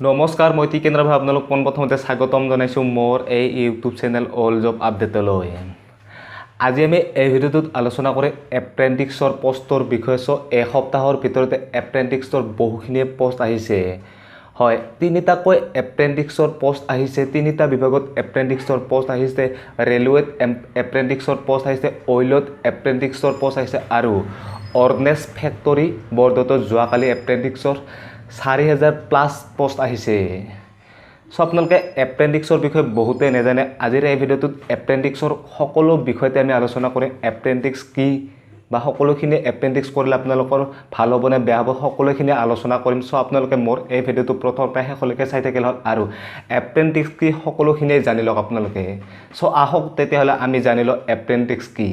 নমস্কাৰ মই টিকেন্দ্ৰ ভাই আপোনালোক পোনপ্ৰথমতে স্বাগতম জনাইছোঁ মোৰ এই ইউটিউব চেনেল অল জব আপডেটলৈ। আজি আমি এই ভিডিঅ'টোত আলোচনা কৰি এপ্ৰেণ্টিক্সৰ পষ্টৰ বিষয়ে। এসপ্তাহৰ ভিতৰতে এপ্ৰেণ্টিক্সৰ বহুখিনিয়ে পষ্ট আহিছে। হয়, তিনিটাকৈ এপ্ৰেণ্টিক্সৰ পষ্ট আহিছে, তিনিটা বিভাগত এপ্ৰেণ্টিক্সৰ পষ্ট আহিছে। ৰেলৱেত এপ্ৰেণ্টিক্সৰ পষ্ট আহিছে, অইলত এপ্ৰেণ্টিক্সৰ পষ্ট আহিছে আৰু অৰ্নেজ ফেক্টৰী বৰ্ডতো যোৱাকালি এপ্ৰেণ্টিক্সৰ 4000+ পষ্ট আহিছে। আপোনালোকে এপ্ৰেণ্টিক্সৰ বিষয়ে বহুতে নাজানে। আজিৰ এই ভিডিঅ'টোত এপ্ৰেণ্টিক্সৰ সকলো বিষয়তে আমি আলোচনা কৰিম। এপ্ৰেণ্টিক্স কি বা সকলোখিনি এপ্ৰেণ্টিক্স কৰিলে আপোনালোকৰ ভাল হ'ব নে বেয়া হ'ব সকলোখিনি আলোচনা কৰিম। আপোনালোকে মোৰ এই ভিডিঅ'টো প্ৰথমৰ পৰা শেষলৈকে চাই থাকিলে হ'ল আৰু এপ্ৰেণ্টিক্স কি সকলোখিনিয়ে জানি লওক আপোনালোকে। আহক তেতিয়াহ'লে আমি জানি লওঁ এপ্ৰেণ্টিক্স কি।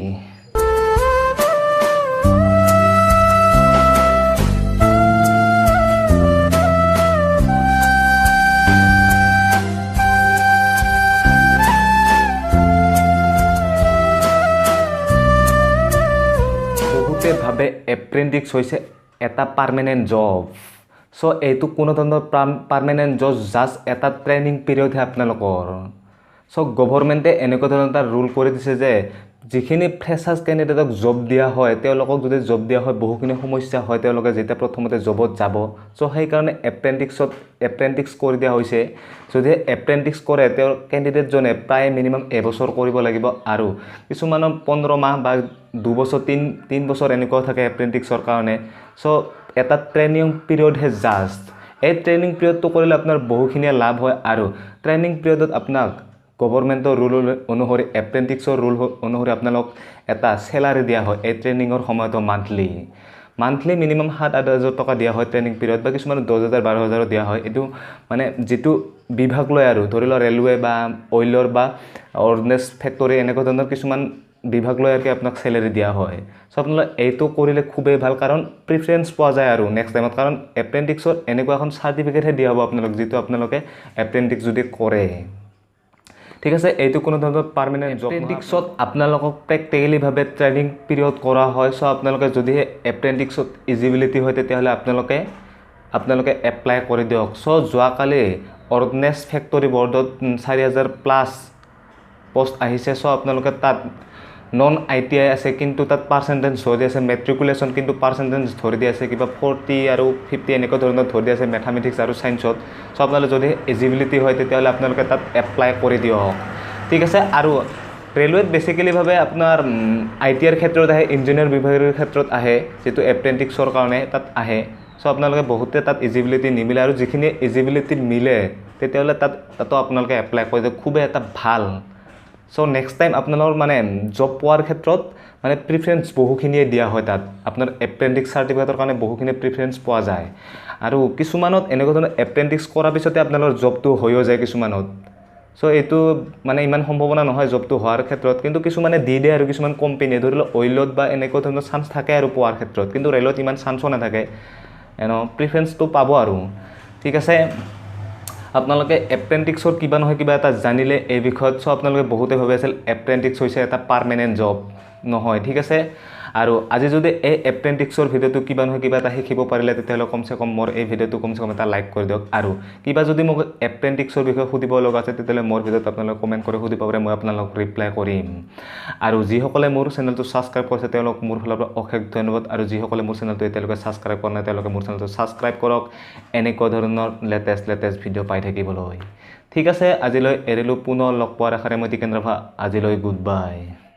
ভাবে এপ্ৰেণ্টিক্স হৈছে এটা পাৰ্মানেণ্ট জব। এইটো কোনো ধৰণৰ পাৰ্মানেণ্ট জব, জাষ্ট এটা ট্ৰেইনিং পিৰিয়ডহে আপোনালোকৰ। গভৰ্ণমেণ্টে এনেকুৱা ধৰণৰ এটা ৰুল কৰি দিছে যে যিখিনি ফ্ৰেছাৰ্ছ কেণ্ডিডেটক জব দিয়া হয়, তেওঁলোকক যদি জব দিয়া হয় বহুখিনি সমস্যা হয় তেওঁলোকে যেতিয়া প্ৰথমতে জবত যাব। সেইকাৰণে এপ্ৰেণ্টিক্স কৰি দিয়া হৈছে। যদি এপ্ৰেণ্টিক্স কৰে তেওঁৰ কেণ্ডিডেটজনে প্ৰায় মিনিমাম এবছৰ কৰিব লাগিব আৰু কিছুমানৰ 15 মাহ বা 2 বছৰ 3 বছৰ এনেকুৱাও থাকে এপ্ৰেণ্টিক্সৰ কাৰণে। এটা ট্ৰেইনিং পিৰিয়ডহে জাষ্ট। এই ট্ৰেইনিং পিৰিয়ডটো কৰিলে আপোনাৰ বহুখিনিয়ে লাভ হয় আৰু ট্ৰেইনিং পিৰিয়ডত আপোনাক গভৰ্ণমেণ্টৰ ৰুল অনুসৰি এপ্ৰেণ্টিক্সৰ ৰুল অনুসৰি আপোনালোক এটা চেলাৰী দিয়া হয়। এই ট্ৰেইনিঙৰ সময়তো মান্থলি মিনিমাম 7-8 হাজাৰ টকা দিয়া হয় ট্ৰেইনিং পিৰিয়ড, বা কিছুমান 10,000-12,000 দিয়া হয়। এইটো মানে যিটো বিভাগ লয় আৰু ধৰি লওক ৰেলৱে বা অইলৰ বা অৰ্নেজ ফেক্টৰী এনেকুৱা ধৰণৰ কিছুমান বিভাগ লৈ আপোনাক চেলাৰী দিয়া হয়। আপোনালোকে এইটো কৰিলে খুবেই ভাল, কাৰণ প্ৰিফাৰেঞ্চ পোৱা যায় আৰু নেক্সট টাইমত। কাৰণ এপ্ৰেণ্টিক্সত এনেকুৱা এখন চাৰ্টিফিকেটহে দিয়া হ'ব আপোনালোক, যিটো আপোনালোকে এপ্ৰেণ্টিক্স যদি কৰে। ঠিক আছে, এইটো কোনো ধৰণৰ পাৰ্মানেণ্ট জব। এপ্ৰেণ্টিক্সত আপোনালোকক প্ৰেক্টিকেলিভাৱে ট্ৰেইনিং পিৰিয়ড কৰা হয়। আপোনালোকে যদিহে এপ্ৰেণ্টিক্সত ইজিবিলিটি হয় তেতিয়াহ'লে আপোনালোকে এপ্লাই কৰি দিয়ক। যোৱাকালি অৰ্নেজ ফেক্টৰী বৰ্ডত 4000+ পষ্ট আহিছে। আপোনালোকে তাত নন ITI আছে, কিন্তু তাত পাৰ্চেণ্টেজ ধৰি দি আছে। মেট্ৰিকুলেশ্যন কিন্তু পাৰ্চেণ্টেজ ধৰি দি আছে কিবা 40 আৰু 50 এনেকুৱা ধৰণৰ ধৰি দি আছে মেথামেটিক্স আৰু ছায়েন্সত। আপোনালোকে যদি ইজিবিলিটি হয় তেতিয়াহ'লে আপোনালোকে তাত এপ্লাই কৰি দিয়ক। ঠিক আছে, আৰু ৰেলৱেত বেচিকেলিভাৱে আপোনাৰ ITIৰ ক্ষেত্ৰত আহে, ইঞ্জিনিয়াৰ বিভাগৰ ক্ষেত্ৰত আহে, যিটো এপ্ৰেণ্টিক্সৰ কাৰণে তাত আহে। আপোনালোকে বহুতে তাত ইজিবিলিটি নিমিলে আৰু যিখিনি ইজিবিলিটি মিলে তেতিয়াহ'লে তাতো আপোনালোকে এপ্লাই কৰি দিয়ক। খুবেই এটা ভাল। নেক্সট টাইম আপোনালোকৰ মানে জব পোৱাৰ ক্ষেত্ৰত মানে প্ৰিফাৰেঞ্চ বহুখিনিয়ে দিয়া হয়। তাত আপোনাৰ এপ্ৰেণ্টিক্স চাৰ্টিফিকেটৰ কাৰণে বহুখিনি প্ৰিফাৰেঞ্চ পোৱা যায়। আৰু কিছুমানত এনেকুৱা ধৰণৰ এপ্ৰেণ্টিক্স কৰাৰ পিছতে আপোনালোকৰ জবটো হৈও যায় কিছুমানত। এইটো মানে ইমান সম্ভাৱনা নহয় জবটো হোৱাৰ ক্ষেত্ৰত, কিন্তু কিছুমানে দি দিয়ে আৰু কিছুমান কোম্পানীয়ে ধৰি লওক অইলত বা এনেকুৱা ধৰণৰ চান্স থাকে আৰু পোৱাৰ ক্ষেত্ৰত, কিন্তু ৰেলত ইমান চান্সো নাথাকে। প্ৰিফাৰেঞ্চটো পাব আৰু। ঠিক আছে, আপোনালোকে এপ্ৰেণ্টিক্সৰ কিবা নহয় কিবা এটা জানিলে এই বিষয়ত। আপোনালোকে বহুতে ভাবি আছিল এপ্ৰেণ্টিক্স হৈছে এটা পাৰ্মানেণ্ট জব, নহয়। ঠিক আছে, আৰু আজি যদি এই এপ্ৰেণ্টিক্সৰ ভিডিঅ'টো কিবা নহয় কিবা এটা শিকিব পাৰিলে তেতিয়াহ'লে কমচে কম মোৰ এই ভিডিঅ'টো কমচে কম এটা লাইক কৰি দিয়ক। আৰু কিবা যদি মোক এপ্ৰেণ্টিক্সৰ বিষয়ে সুধিব লগা আছে তেতিয়াহ'লে মোৰ ভিডিঅ'ত আপোনালোকে কমেণ্ট কৰি সুধিব পাৰে, মই আপোনালোকক ৰিপ্লাই কৰিম। আৰু যিসকলে মোৰ চেনেলটো ছাবস্ক্ৰাইব কৰিছে তেওঁলোক মোৰ ফালৰ পৰা অশেষ ধন্যবাদ। আৰু যিসকলে মোৰ চেনেলটো এতিয়ালৈকে ছাবস্ক্ৰাইব কৰা নাই তেওঁলোকে মোৰ চেনেলটো ছাবস্ক্ৰাইব কৰক এনেকুৱা ধৰণৰ লেটেষ্ট ভিডিঅ' পাই থাকিবলৈ। ঠিক আছে, আজিলৈ এৰিলোঁ। পুনৰ লগ পোৱাৰ আশাৰে মই টিকেন্দ্ৰ ভা। আজিলৈ গুড বাই।